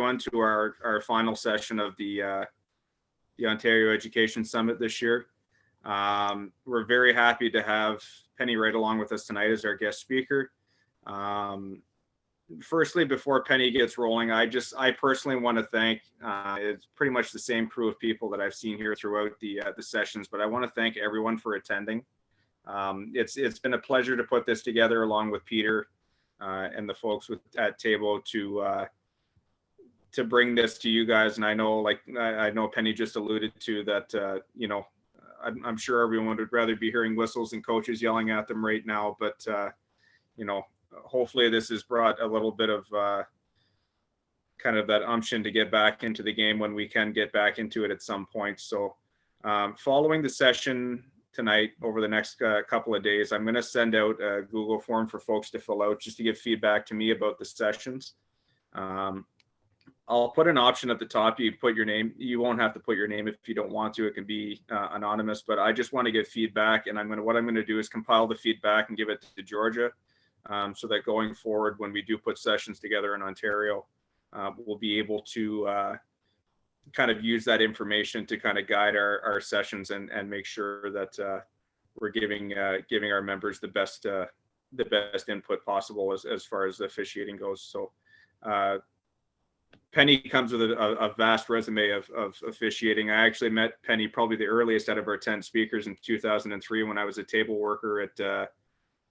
everyone to our final session of the Ontario Education Summit this year. We're very happy to have Penny Wright along with us tonight as our guest speaker. Firstly, before Penny gets rolling, I personally want to thank, it's pretty much the same crew of people that I've seen here throughout the sessions, but I want to thank everyone for attending. It's been a pleasure to put this together along with Peter and the folks at PRBABO to bring this to you guys. And I know Penny just alluded to that, you know, I'm sure everyone would rather be hearing whistles and coaches yelling at them right now, but you know, hopefully this has brought a little bit of kind of that umption to get back into the game when we can get back into it at some point. So following the session tonight, over the next couple of days, I'm going to send out a Google form for folks to fill out just to give feedback to me about the sessions. I'll put an option at the top. You put your name. You won't have to put your name if you don't want to. It can be anonymous, but I just want to give feedback. And what I'm going to do is compile the feedback and give it to Georgia, so that going forward, when we do put sessions together in Ontario, we'll be able to kind of use that information to kind of guide our sessions and make sure that we're giving our members the best input possible as far as the officiating goes. So Penny comes with a vast resume of officiating. I actually met Penny probably the earliest out of our 10 speakers in 2003 when I was a table worker at the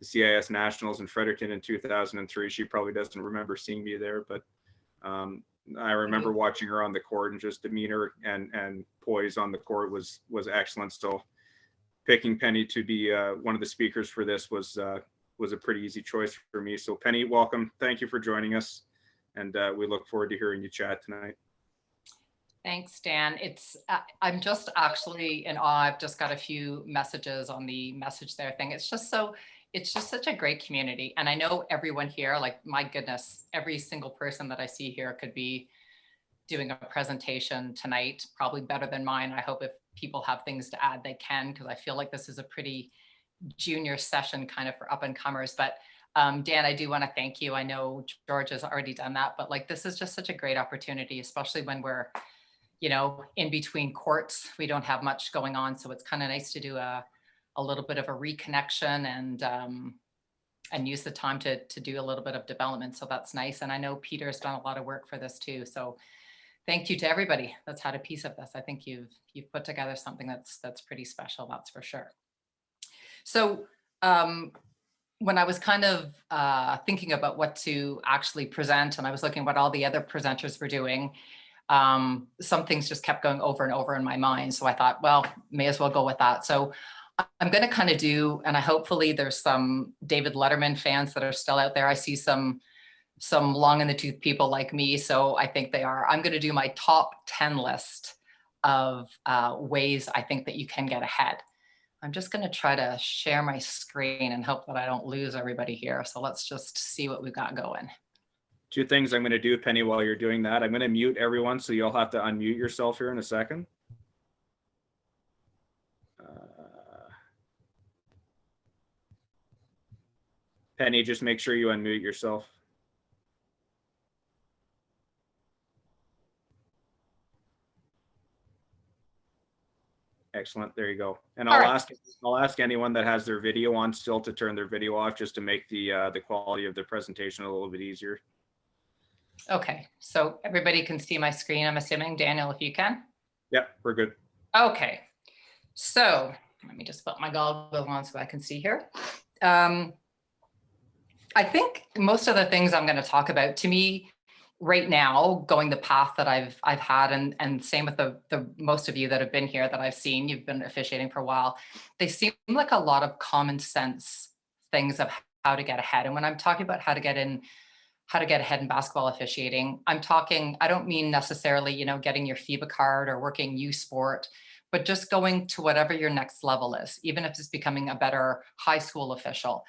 CCAA Nationals in Fredericton in 2003. She probably doesn't remember seeing me there, but I remember watching her on the court, and just demeanor and poise on the court was excellent. So picking Penny to be one of the speakers for this was a pretty easy choice for me. So Penny, welcome. Thank you for joining us. And we look forward to hearing you chat tonight. Thanks, Dan. I'm just actually in awe. I've just got a few messages on the message there thing. It's just such a great community. And I know everyone here, like, my goodness, every single person that I see here could be doing a presentation tonight, probably better than mine. I hope if people have things to add, they can, because I feel like this is a pretty junior session kind of for up and comers. But Dan, I do want to thank you. I know George has already done that, but like, this is just such a great opportunity, especially when we're, you know, in between courts. We don't have much going on. So it's kind of nice to do a little bit of a reconnection and use the time to do a little bit of development. So that's nice. And I know Peter's done a lot of work for this too. So thank you to everybody that's had a piece of this. I think you've put together something that's pretty special, that's for sure. So when I was kind of thinking about what to actually present, and I was looking at what all the other presenters were doing, some things just kept going over and over in my mind. So I thought, well, may as well go with that. So I'm going to kind of do, and hopefully there's some David Letterman fans that are still out there. I see some long in the tooth people like me, so I think they are. I'm going to do my top 10 list of ways I think that you can get ahead. I'm just going to try to share my screen and hope that I don't lose everybody here. So let's just see what we've got going. Two things I'm going to do, Penny, while you're doing that. I'm going to mute everyone, so you'll have to unmute yourself here in a second. Penny, just make sure you unmute yourself. Excellent. There you go. And I'll ask anyone that has their video on still to turn their video off, just to make the quality of the presentation a little bit easier. Okay, so everybody can see my screen, I'm assuming. Daniel, if you can. Yep, we're good. Okay, so let me just put my goggles on so I can see here. I think most of the things I'm going to talk about, to me right now, going the path that I've had, and same with the most of you that have been here that I've seen, you've been officiating for a while, they seem like a lot of common sense things of how to get ahead. And when I'm talking about how to get ahead in basketball officiating, I don't mean necessarily, you know, getting your FIBA card or working Usport, but just going to whatever your next level is, even if it's becoming a better high school official.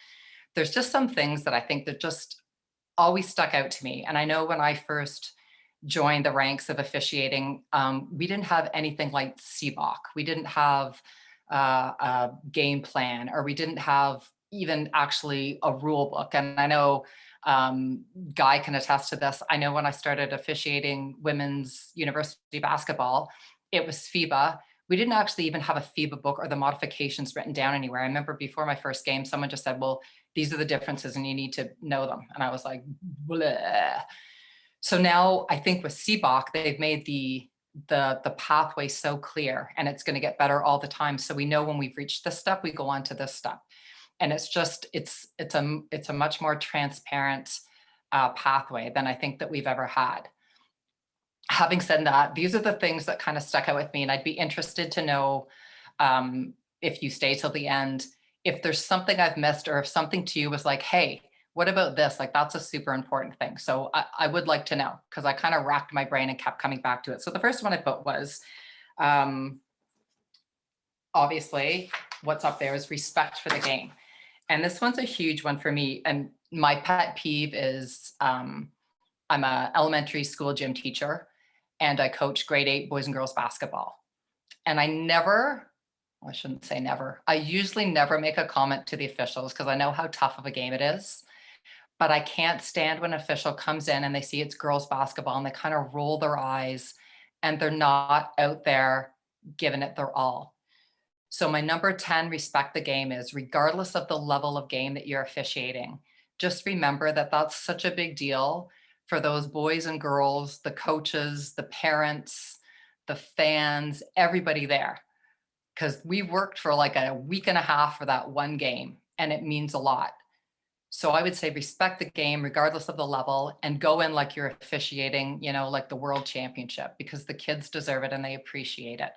There's just some things that I think that just always stuck out to me. And I know when I first joined the ranks of officiating, we didn't have anything like CBOC. We didn't have a game plan, or we didn't have even actually a rule book. And I know Guy can attest to this. I know when I started officiating women's university basketball, it was FIBA. We didn't actually even have a FIBA book or the modifications written down anywhere. I remember before my first game, someone just said, well, these are the differences and you need to know them. And I was like, bleh. So now I think with CBOC, they've made the pathway so clear, and it's going to get better all the time. So we know when we've reached this step, we go on to this step. And it's just, it's a much more transparent pathway than I think that we've ever had. Having said that, these are the things that kind of stuck out with me, and I'd be interested to know, if you stay till the end, if there's something I've missed, or if something to you was like, hey, what about this? Like, that's a super important thing. So I would like to know, because I kind of racked my brain and kept coming back to it. So the first one I put was, obviously, what's up there is respect for the game. And this one's a huge one for me. And my pet peeve is, I'm an elementary school gym teacher, and I coach grade 8 boys and girls basketball. And I never, well, I shouldn't say never, I usually never make a comment to the officials, because I know how tough of a game it is. But I can't stand when an official comes in and they see it's girls basketball and they kind of roll their eyes and they're not out there giving it their all. So my number 10, respect the game, is regardless of the level of game that you're officiating, just remember that that's such a big deal for those boys and girls, the coaches, the parents, the fans, everybody there. Because we worked for like a week and a half for that one game, and it means a lot. So I would say respect the game regardless of the level, and go in like you're officiating, you know, like the world championship, because the kids deserve it and they appreciate it.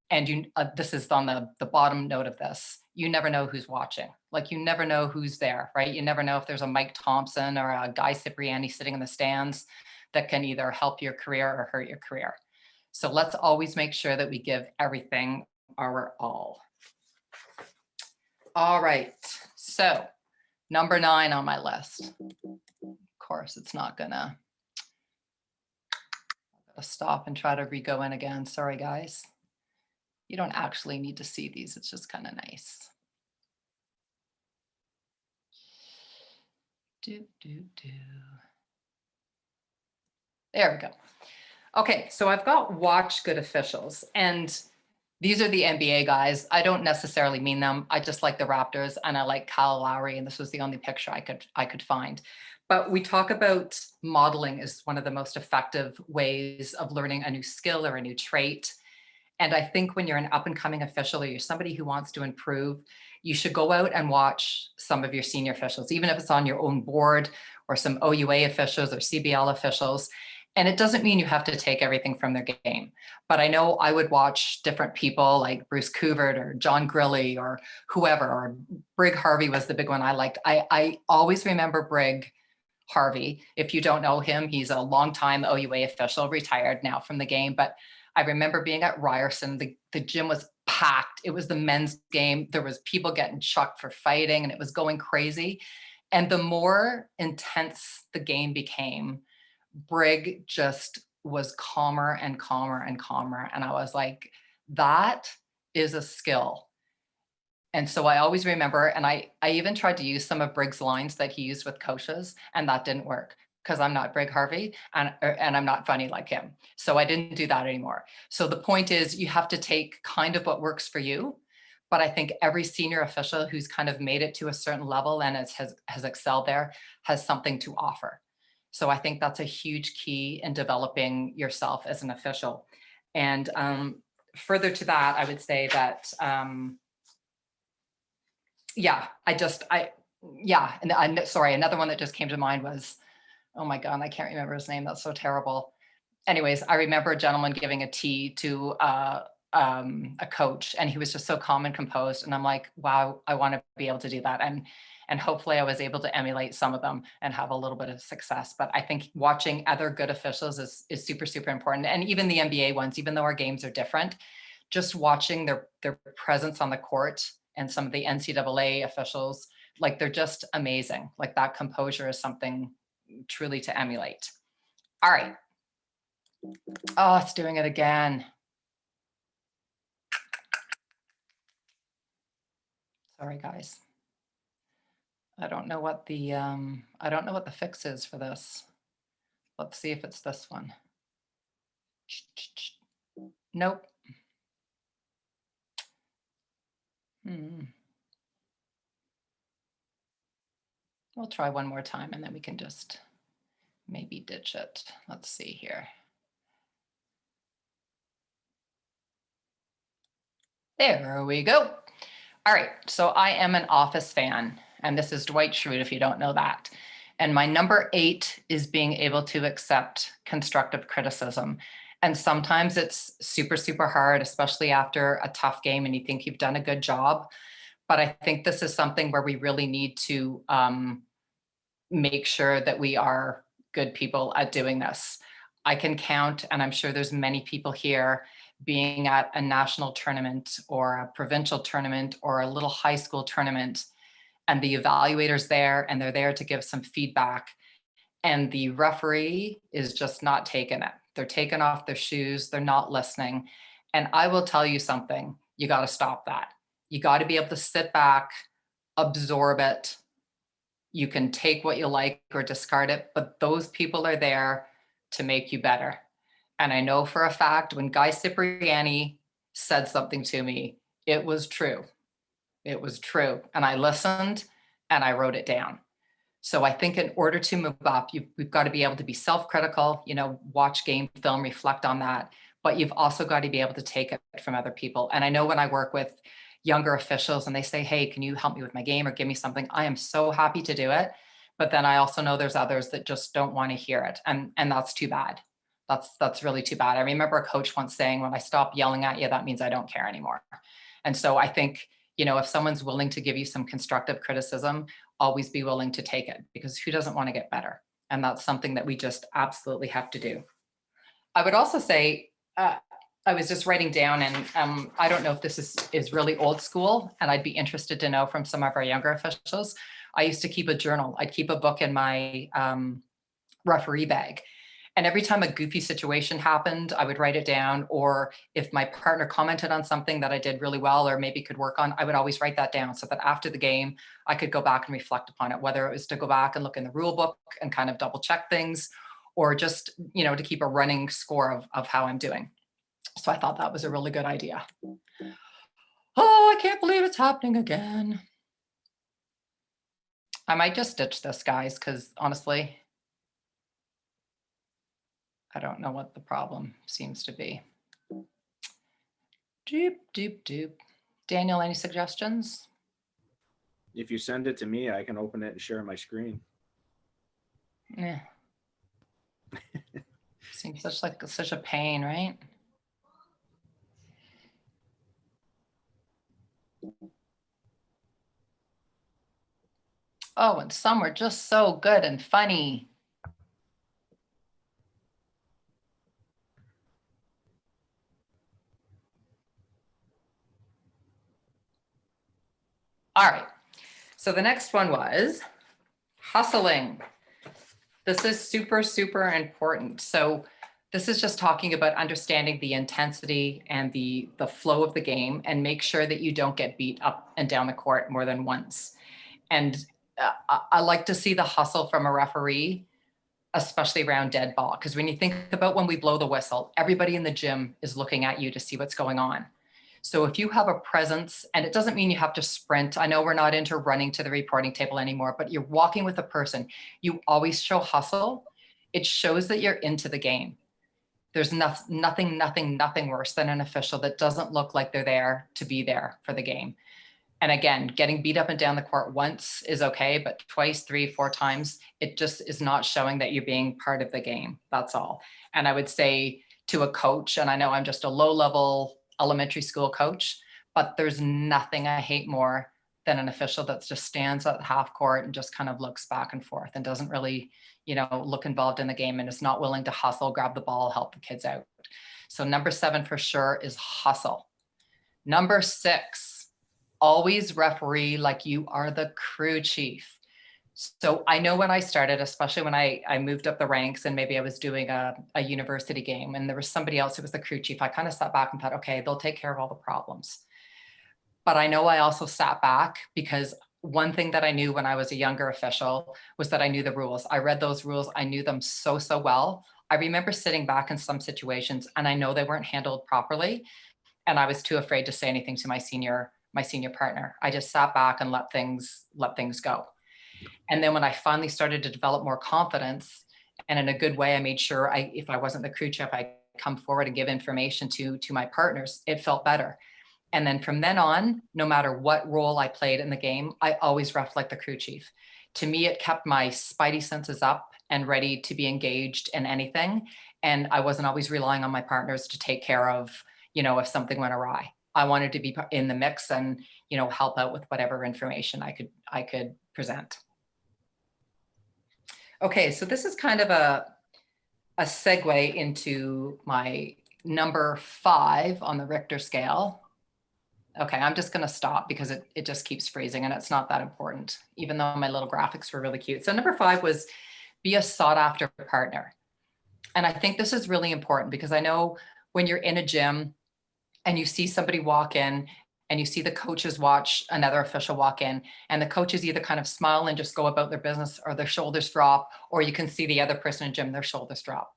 And you, this is on the bottom note of this, you never know who's watching. Like, you never know who's there, right? You never know if there's a Mike Thompson or a Guy Cipriani sitting in the stands that can either help your career or hurt your career. So let's always make sure that we give everything our all. All right, so number 9 on my list. Of course, it's not gonna stop and try to re-go in again. Sorry, guys. You don't actually need to see these. It's just kind of nice. There we go. Okay, so I've got watch good officials, and these are the NBA guys. I don't necessarily mean them. I just like the Raptors, and I like Kyle Lowry, and this was the only picture I could find. But we talk about modeling as one of the most effective ways of learning a new skill or a new trait. And I think when you're an up and coming official, or you're somebody who wants to improve, you should go out and watch some of your senior officials, even if it's on your own board, or some OUA officials or CBL officials. And it doesn't mean you have to take everything from their game. But I know I would watch different people like Bruce Couvert or John Grilly or whoever, or Brig Harvey was the big one I liked. I always remember Brig Harvey. If you don't know him, he's a longtime OUA official, retired now from the game. But I remember being at Ryerson, the gym was packed. It was the men's game. There was people getting chucked for fighting, and it was going crazy. And the more intense the game became, Brig just was calmer and calmer and calmer. And I was like, that is a skill. And so I always remember, and I even tried to use some of Brig's lines that he used with coaches, and that didn't work, because I'm not Brig Harvey and I'm not funny like him. So I didn't do that anymore. So the point is, you have to take kind of what works for you. But I think every senior official who's kind of made it to a certain level and has excelled there has something to offer. So I think that's a huge key in developing yourself as an official. And further to that, I would say that, sorry, another one that just came to mind was, oh my God, I can't remember his name. That's so terrible. Anyways, I remember a gentleman giving a tee to a coach, and he was just so calm and composed. And I'm like, wow, I want to be able to do that. And hopefully I was able to emulate some of them and have a little bit of success. But I think watching other good officials is super, super important. And even the NBA ones, even though our games are different, just watching their presence on the court, and some of the NCAA officials, like, they're just amazing. Like, that composure is something truly to emulate. All right. Oh, it's doing it again. Sorry, guys. I don't know what the, I don't know what the fix is for this. Let's see if it's this one. Nope. We'll try one more time and then we can just maybe ditch it. Let's see here. There we go. All right, so I am an Office fan, and this is Dwight Schrute, if you don't know that. And my number 8 is being able to accept constructive criticism. And sometimes it's super, super hard, especially after a tough game and you think you've done a good job. But I think this is something where we really need to make sure that we are good people at doing this. I can count, and I'm sure there's many people here, being at a national tournament or a provincial tournament or a little high school tournament, and the evaluator's there and they're there to give some feedback, and the referee is just not taking it. They're taking off their shoes, they're not listening. And I will tell you something, you got to stop that. You got to be able to sit back, absorb it. You can take what you like or discard it, but those people are there to make you better. And I know for a fact when Guy Cipriani said something to me, it was true. It was true. And I listened and I wrote it down. So I think in order to move up, we've got to be able to be self-critical, watch game film, reflect on that, but you've also got to be able to take it from other people. And I know when I work with younger officials and they say, hey, can you help me with my game or give me something? I am so happy to do it. But then I also know there's others that just don't want to hear it. And that's too bad. That's really too bad. I remember a coach once saying, when I stop yelling at you, that means I don't care anymore. And so I think, if someone's willing to give you some constructive criticism, always be willing to take it, because who doesn't want to get better? And that's something that we just absolutely have to do. I would also say, I was just writing down, and I don't know if this is really old school, and I'd be interested to know from some of our younger officials. I used to keep a journal. I'd keep a book in my referee bag. And every time a goofy situation happened, I would write it down. Or if my partner commented on something that I did really well or maybe could work on, I would always write that down so that after the game, I could go back and reflect upon it, whether it was to go back and look in the rule book and kind of double check things, or just, to keep a running score of how I'm doing. So I thought that was a really good idea. Oh, I can't believe it's happening again. I might just ditch this, guys, because honestly, I don't know what the problem seems to be. Doop, doop, doop. Daniel, any suggestions? If you send it to me, I can open it and share my screen. Yeah. Seems such a pain, right? Oh, and some were just so good and funny. All right. So the next one was hustling. This is super, super important. So this is just talking about understanding the intensity and the flow of the game, and make sure that you don't get beat up and down the court more than once. And I like to see the hustle from a referee, especially around dead ball. Because when you think about when we blow the whistle, everybody in the gym is looking at you to see what's going on. So if you have a presence, and it doesn't mean you have to sprint. I know we're not into running to the reporting table anymore, but you're walking with a person. You always show hustle. It shows that you're into the game. There's nothing worse than an official that doesn't look like they're there to be there for the game. And again, getting beat up and down the court once is okay, but twice, 3, 4 times, it just is not showing that you're being part of the game. That's all. And I would say to a coach, and I know I'm just a low-level elementary school coach, but there's nothing I hate more than an official that just stands at half court and just kind of looks back and forth and doesn't really, look involved in the game and is not willing to hustle, grab the ball, help the kids out. So number 7 for sure is hustle. Number 6, always referee like you are the crew chief. So I know when I started, especially when I moved up the ranks and maybe I was doing a university game and there was somebody else who was the crew chief, I kind of sat back and thought, okay, they'll take care of all the problems. But I know I also sat back because one thing that I knew when I was a younger official was that I knew the rules. I read those rules. I knew them so, so well. I remember sitting back in some situations and I know they weren't handled properly. And I was too afraid to say anything to my senior partner. I just sat back and let things go. And then when I finally started to develop more confidence, and in a good way, I made sure if I wasn't the crew chief, I come forward and give information to my partners, it felt better. And then from then on, no matter what role I played in the game, I always ref like the crew chief. To me, it kept my spidey senses up and ready to be engaged in anything. And I wasn't always relying on my partners to take care of, if something went awry. I wanted to be in the mix and, help out with whatever information I could present. Okay, so this is kind of a segue into my number 5 on the Richter scale. Okay, I'm just gonna stop because it just keeps freezing and it's not that important, even though my little graphics were really cute. So number 5 was be a sought after partner. And I think this is really important because I know when you're in a gym and you see somebody walk in and you see the coaches watch another official walk in and the coaches either kind of smile and just go about their business or their shoulders drop, or you can see the other person in the gym, their shoulders drop.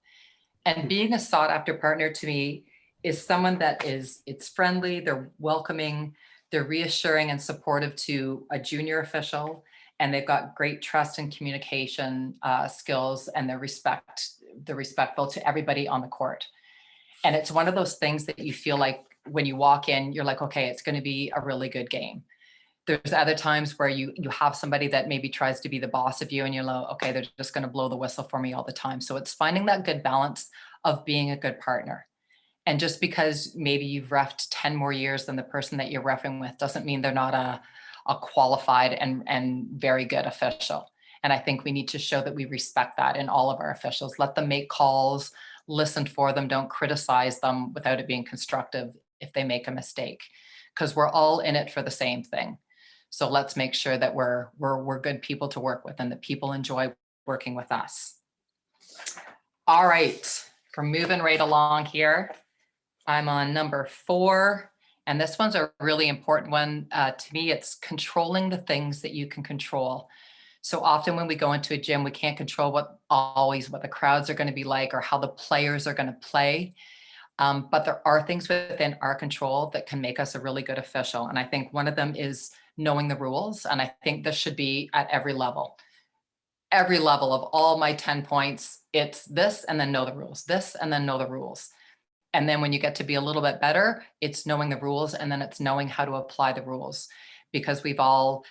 And being a sought after partner to me is someone that it's friendly, they're welcoming, they're reassuring and supportive to a junior official, and they've got great trust and communication skills, and they're respectful to everybody on the court. And it's one of those things that you feel like when you walk in, you're like, okay, it's going to be a really good game. There's other times where you have somebody that maybe tries to be the boss of you and you're like, okay, they're just going to blow the whistle for me all the time. So it's finding that good balance of being a good partner. And just because maybe you've reffed 10 more years than the person that you're reffing with doesn't mean they're not a qualified and very good official. And I think we need to show that we respect that in all of our officials. Let them make calls, listen for them, don't criticize them without it being constructive if they make a mistake, because we're all in it for the same thing. So let's make sure that we're good people to work with and that people enjoy working with us. All right, we're moving right along here. I'm on number 4, and this one's a really important one. To me, it's controlling the things that you can control. So often when we go into a gym, we can't control what the crowds are going to be like or how the players are going to play. But there are things within our control that can make us a really good official. And I think one of them is knowing the rules. And I think this should be at every level. Every level of all my 10 points, it's this and then know the rules, this and then know the rules. And then when you get to be a little bit better, it's knowing the rules and then it's knowing how to apply the rules. Because we've all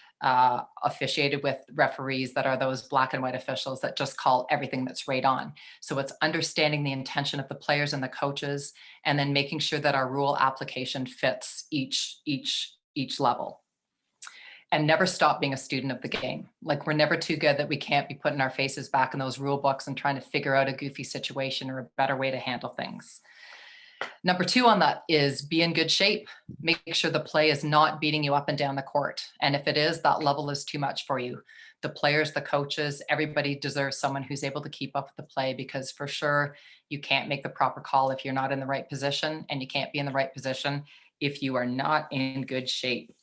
officiated with referees that are those black and white officials that just call everything that's right on. So it's understanding the intention of the players and the coaches, and then making sure that our rule application fits each level. And never stop being a student of the game. Like, we're never too good that we can't be putting our faces back in those rule books and trying to figure out a goofy situation or a better way to handle things. Number 2 on that is be in good shape. Make sure the play is not beating you up and down the court. And if it is, that level is too much for you. The players, the coaches, everybody deserves someone who's able to keep up with the play, because for sure you can't make the proper call if you're not in the right position, and you can't be in the right position if you are not in good shape.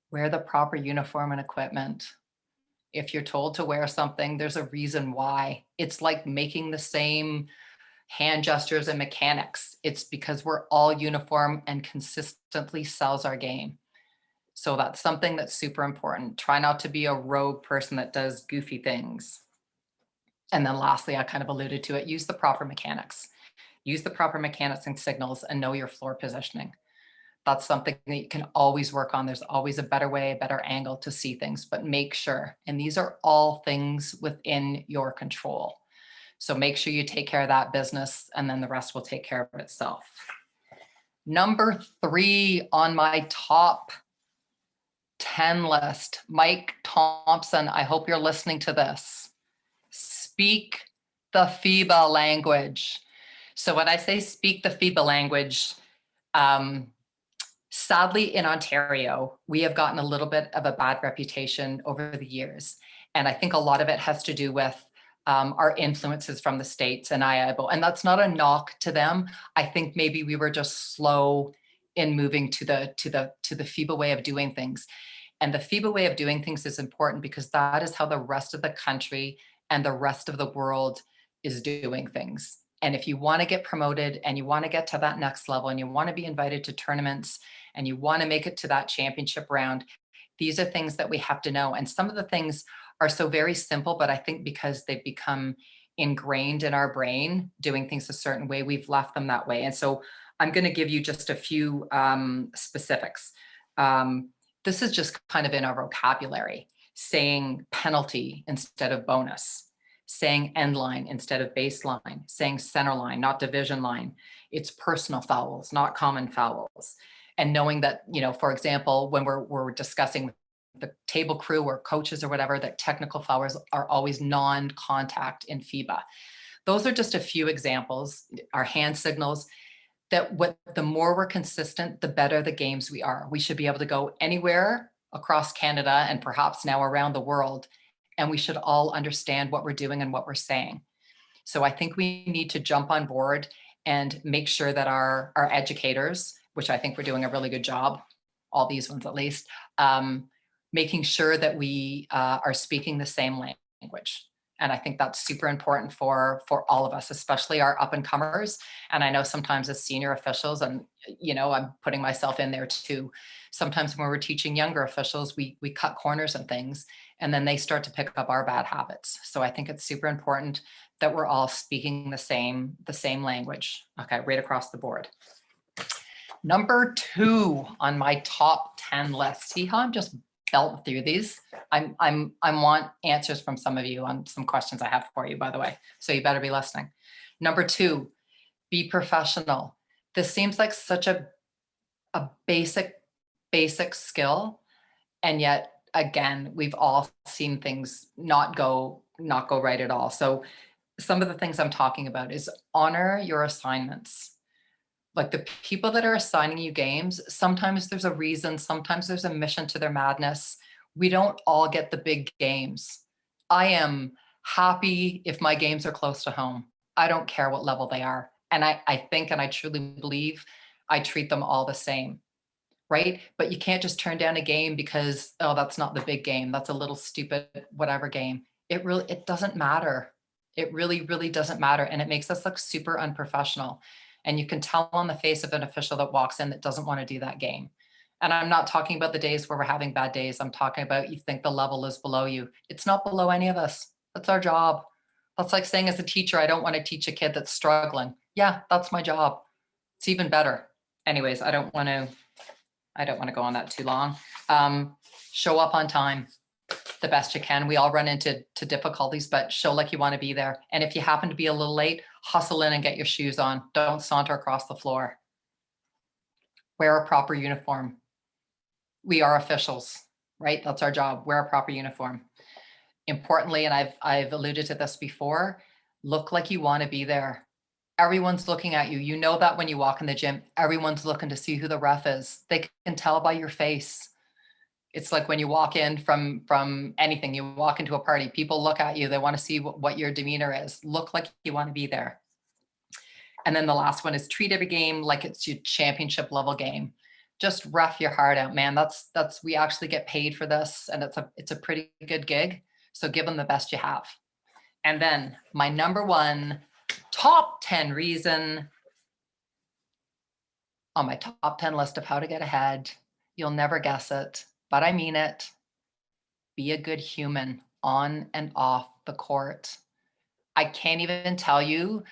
Wear the proper uniform and equipment. If you're told to wear something, there's a reason why. It's like making the same hand gestures and mechanics. It's because we're all uniform and consistently sells our game. So that's something that's super important. Try not to be a rogue person that does goofy things. And then lastly, I kind of alluded to it, use the proper mechanics. Use the proper mechanics and signals and know your floor positioning. That's something that you can always work on. There's always a better way, a better angle to see things, but make sure, and these are all things within your control. So make sure you take care of that business, and then the rest will take care of itself. Number 3 on my top 10 list, Mike Thompson, I hope you're listening to this. Speak the FIBA language. So when I say speak the FIBA language, sadly in Ontario, we have gotten a little bit of a bad reputation over the years. And I think a lot of it has to do with our influences from the States and IABO. And that's not a knock to them. I think maybe we were just slow in moving to the FIBA way of doing things. And the FIBA way of doing things is important because that is how the rest of the country and the rest of the world is doing things. And if you want to get promoted and you want to get to that next level and you want to be invited to tournaments and you want to make it to that championship round, these are things that we have to know. And some of the things are so very simple, but I think because they've become ingrained in our brain, doing things a certain way, we've left them that way. And so I'm going to give you just a few specifics. This is just kind of in our vocabulary, saying penalty instead of bonus, saying end line instead of baseline, saying center line, not division line. It's personal fouls, not common fouls. And knowing that, you know, for example, when we're discussing the table crew or coaches or whatever, that technical fouls are always non-contact in FIBA. Those are just a few examples. Our hand signals, that the more we're consistent, the better the games we are. We should be able to go anywhere across Canada and perhaps now around the world, and we should all understand what we're doing and what we're saying. So I think we need to jump on board and make sure that our educators, which I think we're doing a really good job, all these ones at least, making sure that we are speaking the same language. And I think that's super important for all of us, especially our up and comers. And I know sometimes as senior officials, and you know, I'm putting myself in there too. Sometimes when we're teaching younger officials, we cut corners and things, and then they start to pick up our bad habits. So I think it's super important that we're all speaking the same language. Okay, right across the board. Number 2 on my top 10 list. See how I'm just belting through these? I want answers from some of you on some questions I have for you, by the way. So you better be listening. Number 2, be professional. This seems like such a basic skill. And yet, again, we've all seen things not go right at all. So some of the things I'm talking about is honor your assignments. Like the people that are assigning you games, sometimes there's a reason, sometimes there's a mission to their madness. We don't all get the big games. I am happy if my games are close to home. I don't care what level they are. And I think, and I truly believe, I treat them all the same, right? But you can't just turn down a game because, oh, that's not the big game. That's a little stupid, whatever game. It doesn't matter. It really, really doesn't matter. And it makes us look super unprofessional. And you can tell on the face of an official that walks in that doesn't want to do that game. And I'm not talking about the days where we're having bad days. I'm talking about you think the level is below you. It's not below any of us. That's our job. That's like saying as a teacher, I don't want to teach a kid that's struggling. Yeah, that's my job. It's even better. Anyways, I don't want to go on that too long. Show up on time the best you can. We all run into difficulties, but show like you want to be there. And if you happen to be a little late, hustle in and get your shoes on. Don't saunter across the floor. Wear a proper uniform. We are officials, right? That's our job. Wear a proper uniform. Importantly, and I've alluded to this before, look like you want to be there. Everyone's looking at you. You know that when you walk in the gym, everyone's looking to see who the ref is. They can tell by your face. It's like when you walk in from anything, you walk into a party, people look at you, they want to see what your demeanor is. Look like you want to be there. And then the last one is treat every game like it's your championship level game. Just ref your heart out, man. That's we actually get paid for this, and it's a pretty good gig. So give them the best you have. And then my number 1 top 10 reason on my top 10 list of how to get ahead. You'll never guess it, but I mean it. Be a good human on and off the court. I can't even tell you,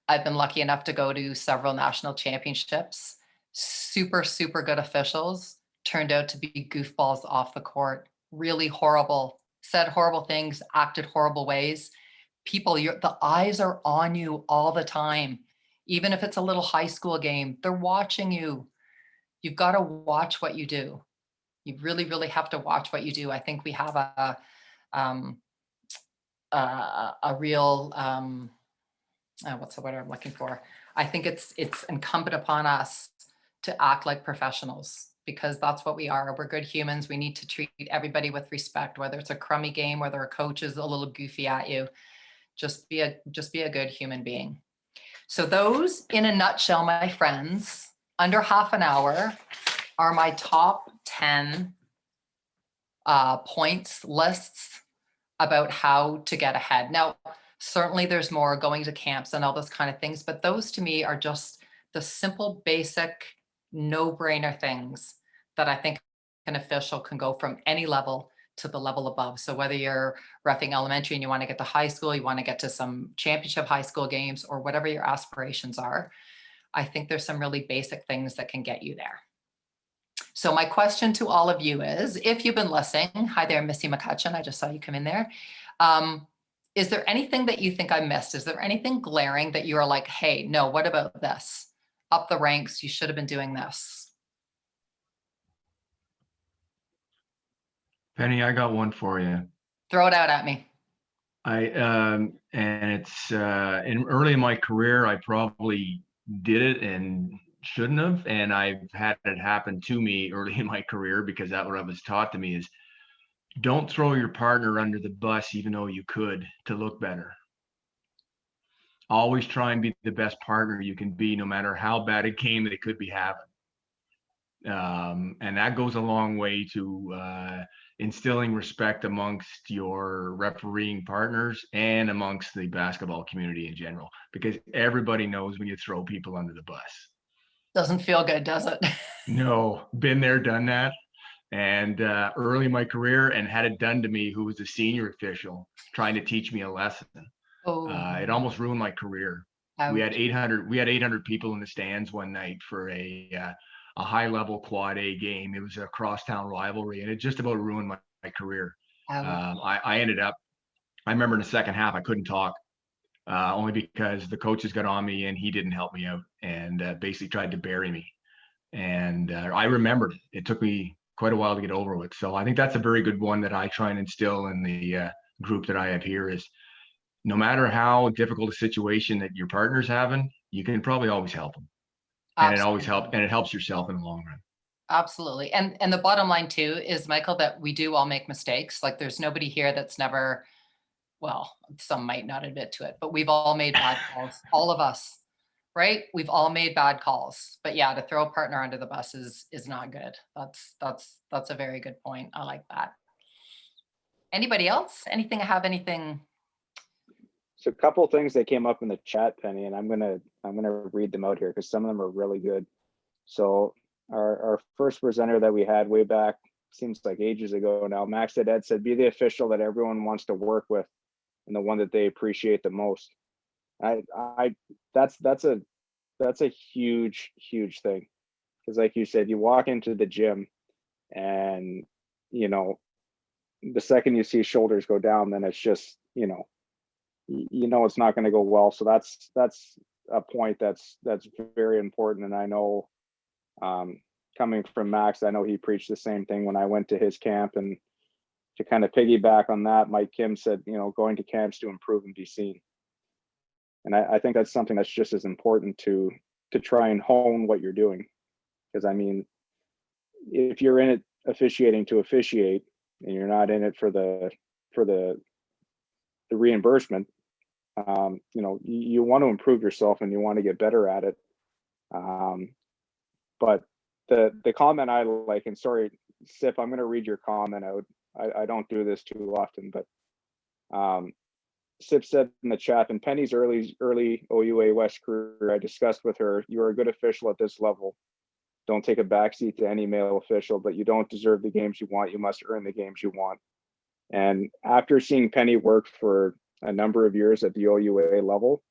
I've been lucky enough to go to several national championships. Super, super good officials turned out to be goofballs off the court. Really horrible, said horrible things, acted horrible ways. People, the eyes are on you all the time. Even if it's a little high school game, they're watching you. You've got to watch what you do. You really, really have to watch what you do. I think we have a real, what's the word I'm looking for? I think it's incumbent upon us to act like professionals, because that's what we are. We're good humans. We need to treat everybody with respect, whether it's a crummy game, whether a coach is a little goofy at you. Just be a good human being. So those, in a nutshell, my friends, under half an hour, are my top 10 points lists about how to get ahead. Now, certainly there's more going to camps and all those kind of things, but those to me are just the simple, basic, no-brainer things that I think an official can go from any level to the level above. So whether you're reffing elementary and you want to get to high school, you want to get to some championship high school games, or whatever your aspirations are, I think there's some really basic things that can get you there. So my question to all of you is, if you've been listening, hi there, Missy McCutcheon, I just saw you come in there. Is there anything that you think I missed? Is there anything glaring that you are like, hey, no, what about this? Up the ranks, you should have been doing this. Penny, I got one for you. Throw it out at me. And it's early in my career, I probably did it and shouldn't have, and I've had it happen to me early in my career, because that what I was taught to me is, don't throw your partner under the bus, even though you could, to look better. Always try and be the best partner you can be, no matter how bad a game they could be having. And that goes a long way to instilling respect amongst your refereeing partners and amongst the basketball community in general, because everybody knows when you throw people under the bus. Doesn't feel good, does it? No, been there, done that. And early in my career, and had it done to me, who was a senior official trying to teach me a lesson. Oh, It almost ruined my career. ouch. We had 800 people in the stands one night for a high level quad A game. It was a crosstown rivalry, and it just about ruined my career. Ouch. I ended up, I remember in the second half, I couldn't talk, only because the coaches got on me and he didn't help me out, and basically tried to bury me. And I remembered it. It took me quite a while to get over with. So I think that's a very good one that I try and instill in the group that I have here is, no matter how difficult a situation that your partner's having, you can probably always help them. And it helps yourself in the long run. Absolutely. And the bottom line too is, Michael, that we do all make mistakes. Like, there's nobody here that's never, well, some might not admit to it, but we've all made bad calls, all of us, right? We've all made bad calls. But yeah, to throw a partner under the bus is not good. That's a very good point. I like that. Anybody else? Anything? So a couple of things that came up in the chat, Penny, and I'm gonna read them out here because some of them are really good. So our first presenter that we had way back, seems like ages ago now, Max Ed said, be the official that everyone wants to work with and the one that they appreciate the most. That's a huge thing, because like you said, you walk into the gym and the second you see shoulders go down, then it's just it's not going to go well. So that's a point that's very important. And I know, coming from Max, I know he preached the same thing when I went to his camp. And to kind of piggyback on that, Mike Kim said, going to camps to improve and be seen. And I think that's something that's just as important to try and hone what you're doing. Because I mean, if you're in it officiating to officiate and you're not in it for the reimbursement, you want to improve yourself and you want to get better at it. But the comment I like, and sorry, Sip, I'm going to read your comment out. I don't do this too often, but Sip said in the chat, in Penny's early OUA West career, I discussed with her, you are a good official at this level. Don't take a backseat to any male official, but you don't deserve the games you want. You must earn the games you want. And after seeing Penny work for a number of years at the OUA level,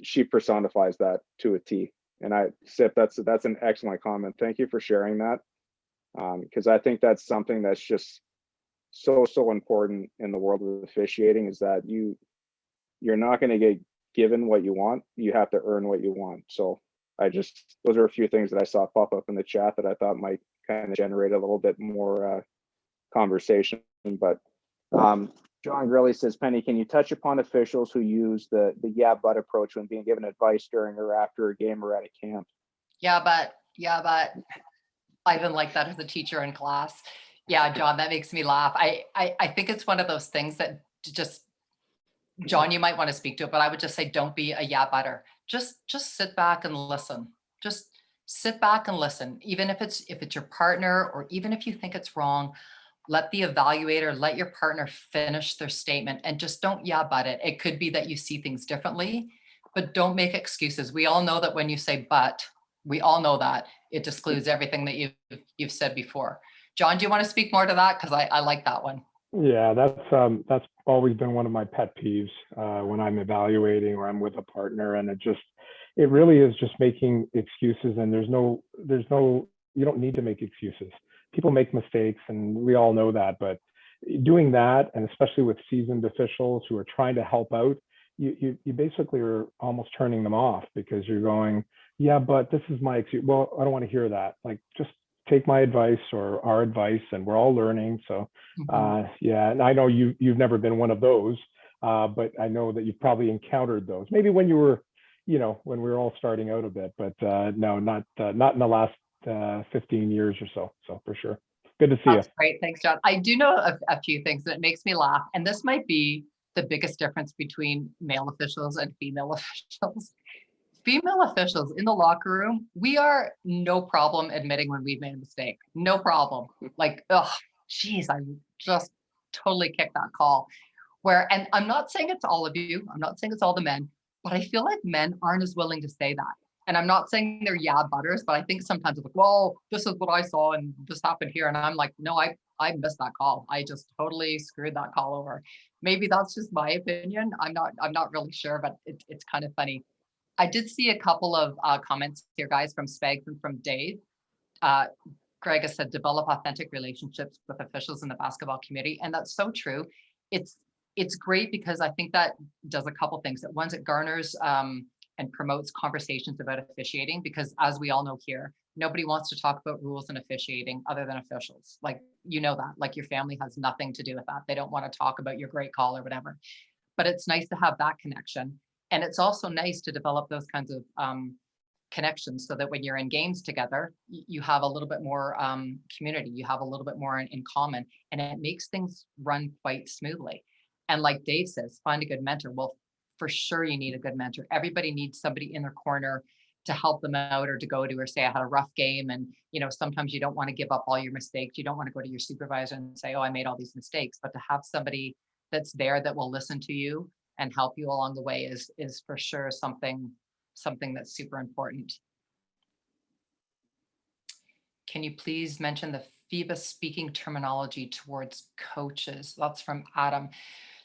she personifies that to a T. And Sip, that's an excellent comment. Thank you for sharing that, because I think that's something that's just so important in the world of officiating, is that you're not going to get given what you want. You have to earn what you want. So those are a few things that I saw pop up in the chat that I thought might kind of generate a little bit more conversation. But John Grilly says, Penny, can you touch upon officials who use the yeah but approach when being given advice during or after a game or at a camp? Yeah, but I even like that as a teacher in class. Yeah, John, that makes me laugh. I think it's one of those things that just, John, you might want to speak to it, but I would just say, don't be a yeah butter. Just sit back and listen. Just sit back and listen. Even if it's your partner, or even if you think it's wrong, let the evaluator, let your partner finish their statement, and just don't yeah but it. It could be that you see things differently, but don't make excuses. We all know that when you say but, we all know that it discludes everything that you've said before. John, do you want to speak more to that? Because I like that one. Yeah, that's always been one of my pet peeves when I'm evaluating or I'm with a partner, and it really is just making excuses, and there's no, you don't need to make excuses. People make mistakes, and we all know that, but doing that, and especially with seasoned officials who are trying to help out, you basically are almost turning them off, because you're going, yeah, but this is my excuse. Well, I don't want to hear that. Like, just take my advice or our advice, and we're all learning. So yeah, and I know you've never been one of those, but I know that you've probably encountered those. Maybe when you were, when we were all starting out a bit, but no, not in the last 15 years or so. So for sure. Good to see you. That's great. Thanks, John. I do know a few things that makes me laugh. And this might be the biggest difference between male officials and female officials. Female officials in the locker room, we are no problem admitting when we've made a mistake. No problem. Like, oh, geez, I just totally kicked that call. And I'm not saying it's all of you. I'm not saying it's all the men, but I feel like men aren't as willing to say that. And I'm not saying they're yeah butters, but I think sometimes it's like, well, this is what I saw and this happened here. And I'm like, no, I missed that call. I just totally screwed that call over. Maybe that's just my opinion. I'm not really sure, but it's kind of funny. I did see a couple of comments here, guys, from Spags and from Dave. Greg has said, develop authentic relationships with officials in the basketball community. And that's so true. It's great because I think that does a couple things. That one, it garners and promotes conversations about officiating, because as we all know here, nobody wants to talk about rules and officiating other than officials. Like, that, like your family has nothing to do with that. They don't want to talk about your great call or whatever, but it's nice to have that connection. And it's also nice to develop those kinds of connections, so that when you're in games together, you have a little bit more community, you have a little bit more in common, and it makes things run quite smoothly. And like Dave says, find a good mentor. Well, for sure you need a good mentor. Everybody needs somebody in their corner to help them out, or to go to, or say, I had a rough game. And, sometimes you don't want to give up all your mistakes. You don't want to go to your supervisor and say, oh, I made all these mistakes. But to have somebody that's there that will listen to you and help you along the way is for sure something that's super important. Can you please mention the FIBA speaking terminology towards coaches? That's from Adam.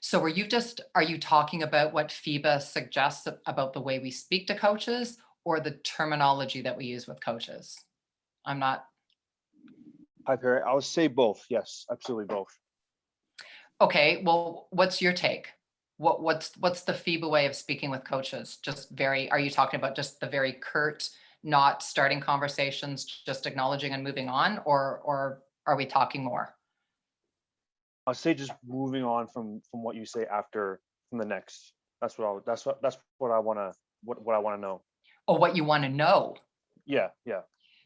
So are you talking about what FIBA suggests about the way we speak to coaches, or the terminology that we use with coaches? I'm not. Hi, Perry. I would say both. Yes, absolutely both. Okay, well, what's your take? What's the FIBA way of speaking with coaches? Are you talking about just the very curt, not starting conversations, just acknowledging and moving on, or are we talking more? I'll say just moving on from what you say after, from the next. That's what I want to know. Oh, what you want to know? Yeah.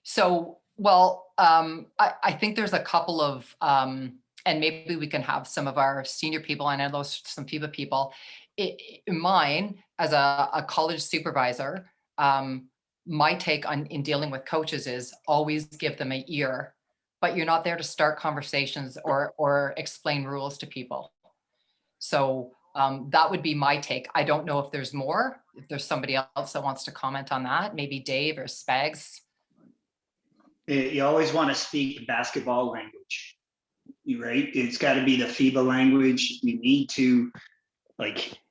So, well, I think there's a couple of, and maybe we can have some of our senior people, and I know some FIBA people. Mine, as a college supervisor, my take in dealing with coaches is always give them an ear, but you're not there to start conversations or explain rules to people. So that would be my take. I don't know if there's more, if there's somebody else that wants to comment on that, maybe Dave or Spags. You always want to speak basketball language, right? It's got to be the FIBA language. You need to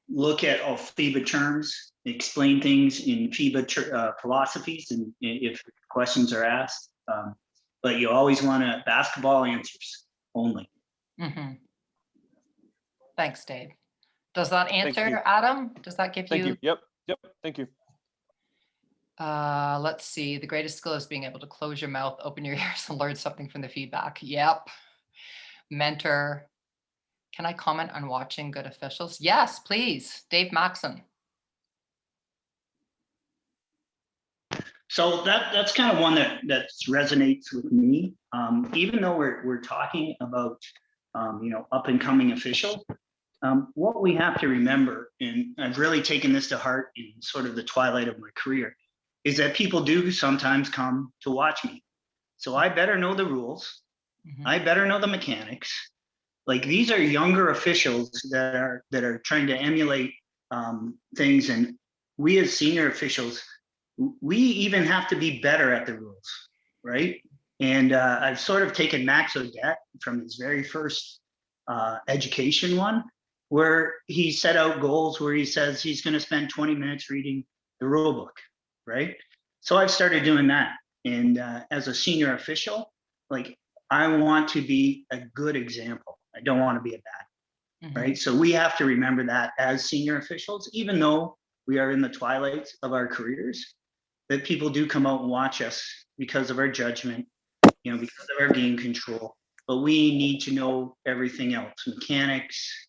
look at all FIBA terms, explain things in FIBA philosophies, and if questions are asked. But you always want to basketball answers only. Mm-hmm. Thanks, Dave. Does that answer, Adam? Does that give you? Thank you. Yep. Thank you. Let's see. The greatest skill is being able to close your mouth, open your ears, and learn something from the feedback. Yep. Mentor. Can I comment on watching good officials? Yes, please. Dave Maxon. So that's kind of one that resonates with me. Even though we're talking about up and coming official, what we have to remember, and I've really taken this to heart in sort of the twilight of my career, is that people do sometimes come to watch me. So I better know the rules. Mhm. I better know the mechanics. Like, these are younger officials that are trying to emulate things, and we as senior officials, we even have to be better at the rules, right? And I've sort of taken Max Odette from his very first education one, where he set out goals where he says he's going to spend 20 minutes reading the rule book, right? So I've started doing that. And as a senior official, like, I want to be a good example. I don't want to be a bad, Mhm. right? So we have to remember that as senior officials, even though we are in the twilights of our careers, that people do come out and watch us because of our judgment, because of our game control. But we need to know everything else: mechanics,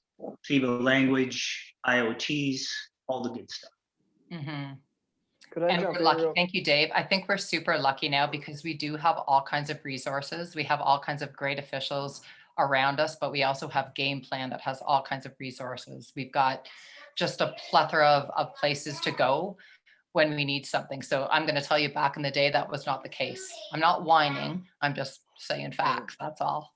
FIBA language, IoTs, all the good stuff. Mhm. Could I And jump we're in lucky. real? Thank you, Dave. I think we're super lucky now because we do have all kinds of resources. We have all kinds of great officials around us, but we also have Game Plan that has all kinds of resources. We've got just a plethora of places to go when we need something. So I'm going to tell you, back in the day, that was not the case. I'm not whining. I'm just saying facts. That's all.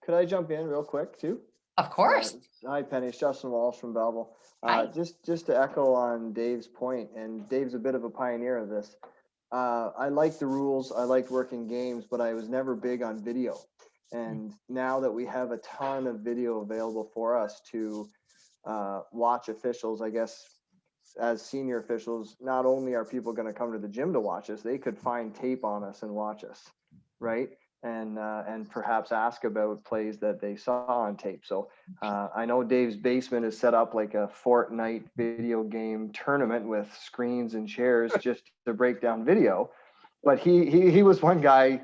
Could I jump in real quick too? Of course. Hi, Penny. It's Justin Walsh from Belleville. Hi. Just to echo on Dave's point, and Dave's a bit of a pioneer of this. I like the rules. I liked working games, but I was never big on video. And now that we have a ton of video available for us to watch officials, I guess, as senior officials, not only are people going to come to the gym to watch us, they could find tape on us and watch us, right? And perhaps ask about plays that they saw on tape. So I know Dave's basement is set up like a Fortnite video game tournament with screens and chairs just to break down video. But he was one guy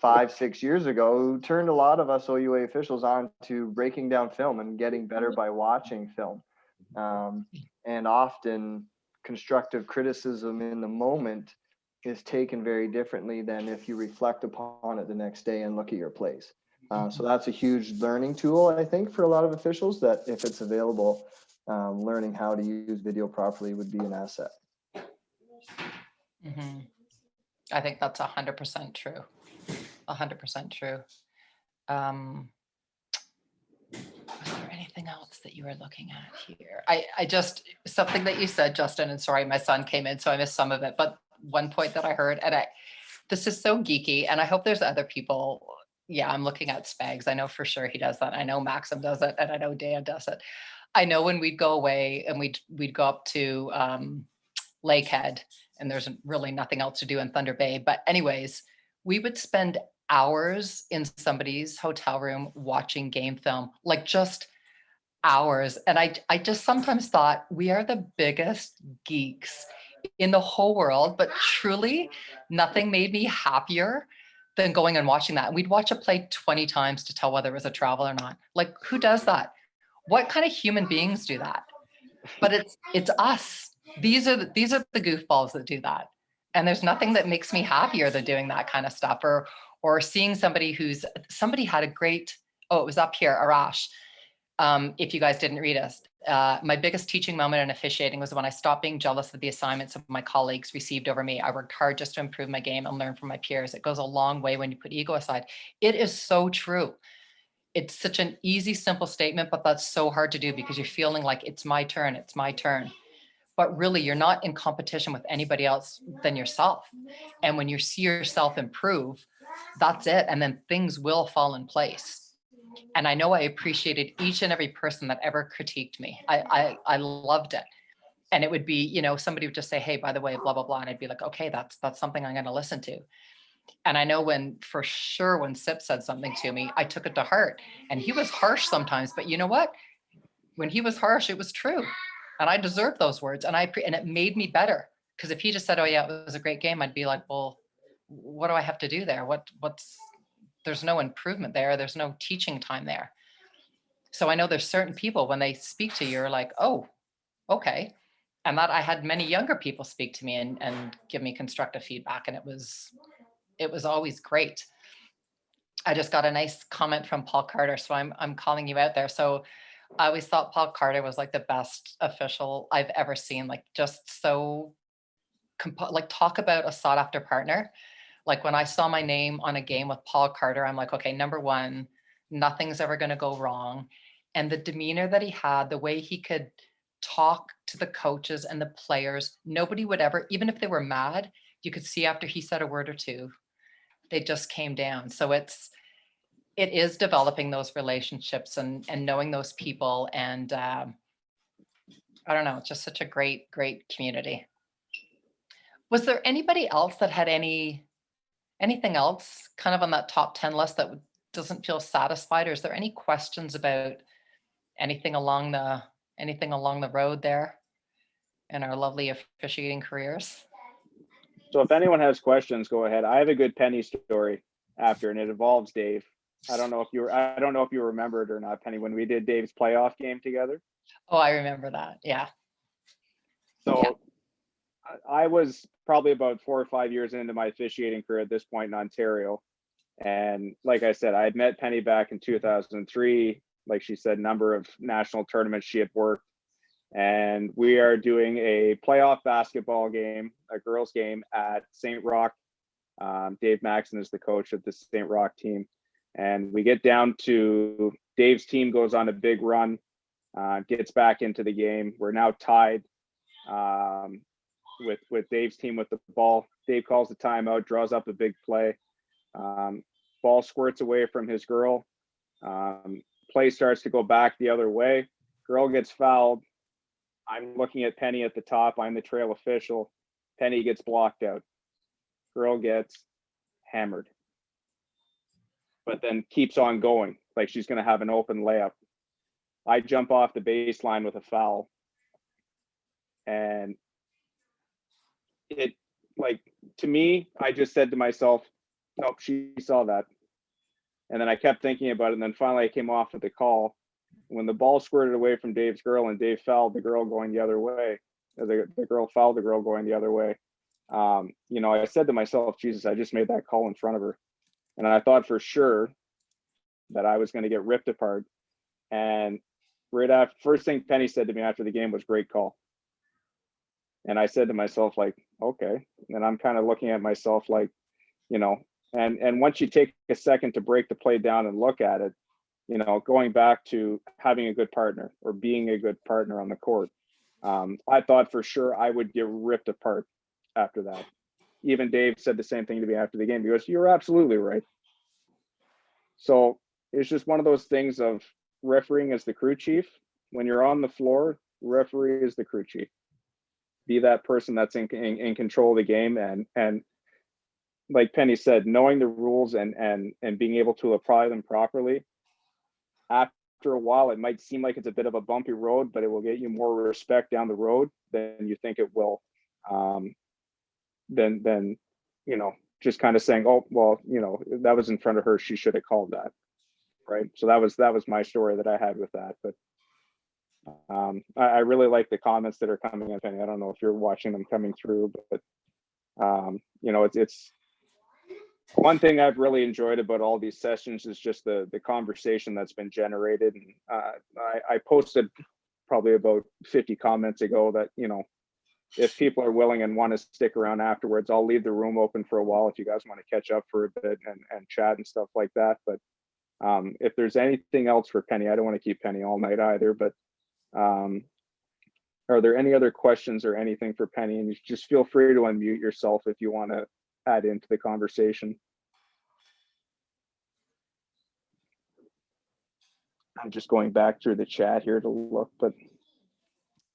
5-6 years ago who turned a lot of us OUA officials on to breaking down film and getting better by watching film. And often constructive criticism in the moment is taken very differently than if you reflect upon it the next day and look at your plays. So that's a huge learning tool, I think, for a lot of officials, that if it's available, learning how to use video properly would be an asset. Mhm. I think that's 100% true. 100% true. Was there anything else that you were looking at here? I just, something that you said, Justin, and sorry, my son came in, so I missed some of it, but one point that I heard, and this is so geeky, and I hope there's other people. Yeah, I'm looking at Spags. I know for sure he does that. I know Maxim does it, and I know Dan does it. I know when we'd go away and we'd go up to Lakehead, and there's really nothing else to do in Thunder Bay. But anyways, we would spend hours in somebody's hotel room watching game film, like just hours. And I just sometimes thought, we are the biggest geeks in the whole world, but truly nothing made me happier than going and watching that. And we'd watch a play 20 times to tell whether it was a travel or not. Like, who does that? What kind of human beings do that? But it's us. These are the goofballs that do that. And there's nothing that makes me happier than doing that kind of stuff, or seeing somebody had a great, it was up here, Arash. If you guys didn't read us, my biggest teaching moment in officiating was when I stopped being jealous of the assignments of my colleagues received over me. I worked hard just to improve my game and learn from my peers. It goes a long way when you put ego aside. It is so true. It's such an easy, simple statement, but that's so hard to do because you're feeling like it's my turn, it's my turn. But really, you're not in competition with anybody else than yourself. And when you see yourself improve, that's it. And then things will fall in place. And I know I appreciated each and every person that ever critiqued me. I loved it. And it would be, somebody would just say, hey, by the way, blah, blah, blah. And I'd be like, okay, that's something I'm going to listen to. And I know when Sip said something to me, I took it to heart. And he was harsh sometimes, but you know what? When he was harsh, it was true. And I deserved those words. And it made me better. Because if he just said, oh yeah, it was a great game, I'd be like, well, what do I have to do there? There's no improvement there. There's no teaching time there. So I know there's certain people, when they speak to you, you're like, oh, okay. And that I had many younger people speak to me and give me constructive feedback. And it was always great. I just got a nice comment from Paul Carter. So I'm calling you out there. So I always thought Paul Carter was like the best official I've ever seen, like just so like talk about a sought after partner. Like when I saw my name on a game with Paul Carter, I'm like, okay, number one, nothing's ever going to go wrong. And the demeanor that he had, the way he could talk to the coaches and the players, nobody would ever, even if they were mad, you could see after he said a word or two, they just came down. So it is developing those relationships and knowing those people. And I don't know, it's just such a great community. Was there anybody else that had anything else kind of on that top 10 list that doesn't feel satisfied? Or is there any questions about anything along the road there in our lovely officiating careers? So if anyone has questions, go ahead. I have a good Penny story after, and it involves Dave. I don't know if you remember it or not, Penny, when we did Dave's playoff game together. Oh, I remember that. Yeah. So Yeah. I was probably about 4 or 5 years into my officiating career at this point in Ontario. And like I said, I had met Penny back in 2003. Like she said, number of national tournaments she had worked. And we are doing a playoff basketball game, a girls game at St. Roch. Dave Maxson is the coach of the St. Roch team. And we get down to Dave's team goes on a big run, gets back into the game. We're now tied with Dave's team with the ball. Dave calls the timeout, draws up a big play. Ball squirts away from his girl. Play starts to go back the other way. Girl gets fouled. I'm looking at Penny at the top. I'm the trail official. Penny gets blocked out. Girl gets hammered, but then keeps on going like she's going to have an open layup. I jump off the baseline with a foul. And it, like, to me, I just said to myself, nope, she saw that. And then I kept thinking about it. And then finally I came off with the call. When the ball squirted away from Dave's girl and Dave fouled the girl going the other way, the girl fouled the girl going the other way. I said to myself, Jesus, I just made that call in front of her. And I thought for sure that I was going to get ripped apart. And right after, first thing Penny said to me after the game was, great call. And I said to myself, like, okay. And I'm kind of looking at myself like, and once you take a second to break the play down and look at it, going back to having a good partner or being a good partner on the court, I thought for sure I would get ripped apart after that. Even Dave said the same thing to me after the game. He goes, you're absolutely right. So it's just one of those things of refereeing as the crew chief. When you're on the floor, referee is the crew chief. Be that person that's in control of the game. And like Penny said, knowing the rules and being able to apply them properly. After a while, it might seem like it's a bit of a bumpy road, but it will get you more respect down the road than you think it will. Then just kind of saying, oh, well, that was in front of her, she should have called that. Right. So that was my story that I had with that. But I really like the comments that are coming in, Penny. I don't know if you're watching them coming through, but it's one thing I've really enjoyed about all these sessions is just the conversation that's been generated. And I posted probably about 50 comments ago that, if people are willing and want to stick around afterwards, I'll leave the room open for a while if you guys want to catch up for a bit and chat and stuff like that. But if there's anything else for Penny, I don't want to keep Penny all night either, but are there any other questions or anything for Penny? And you just feel free to unmute yourself if you want to add into the conversation. I'm just going back through the chat here to look, but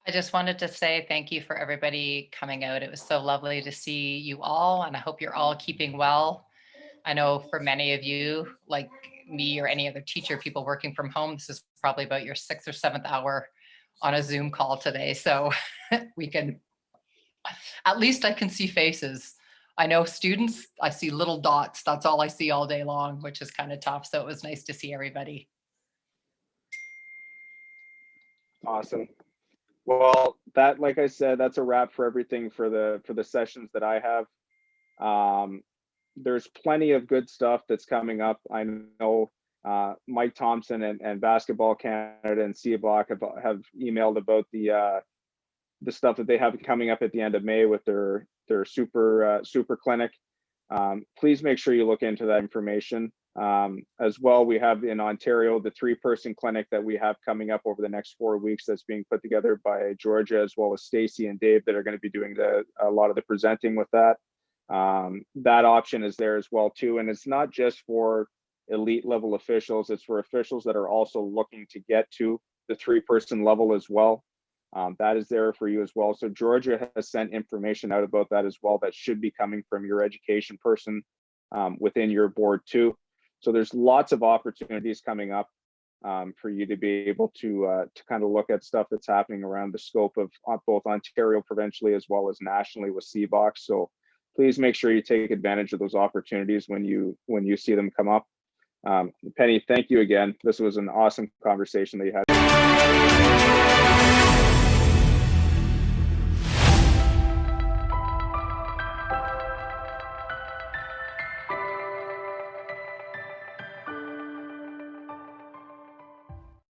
I just wanted to say thank you for everybody coming out. It was so lovely to see you all, and I hope you're all keeping well. I know for many of you, like me or any other teacher, people working from home, this is probably about your 6th or 7th hour on a Zoom call today. So we can, at least I can see faces. I know students, I see little dots. That's all I see all day long, which is kind of tough. So it was nice to see everybody. awesome. Well, that, like I said, that's a wrap for everything for the sessions that I have. There's plenty of good stuff that's coming up. I know Mike Thompson and Basketball Canada and CBlock have emailed about the stuff that they have coming up at the end of May with their their super clinic. Please make sure you look into that information. As well, we have in Ontario the 3-person clinic that we have coming up over the next 4 weeks that's being put together by Georgia, as well as Stacy and Dave, that are going to be doing a lot of the presenting with that. That option is there as well too, and it's not just for elite level officials, it's for officials that are also looking to get to the 3-person level as well. That is there for you as well. So Georgia has sent information out about that as well that should be coming from your education person within your board too. So there's lots of opportunities coming up for you to be able to kind of look at stuff that's happening around the scope of both Ontario provincially as well as nationally with CBOX. So please make sure you take advantage of those opportunities when you see them come up. Penny, thank you again. This was an awesome conversation that you had.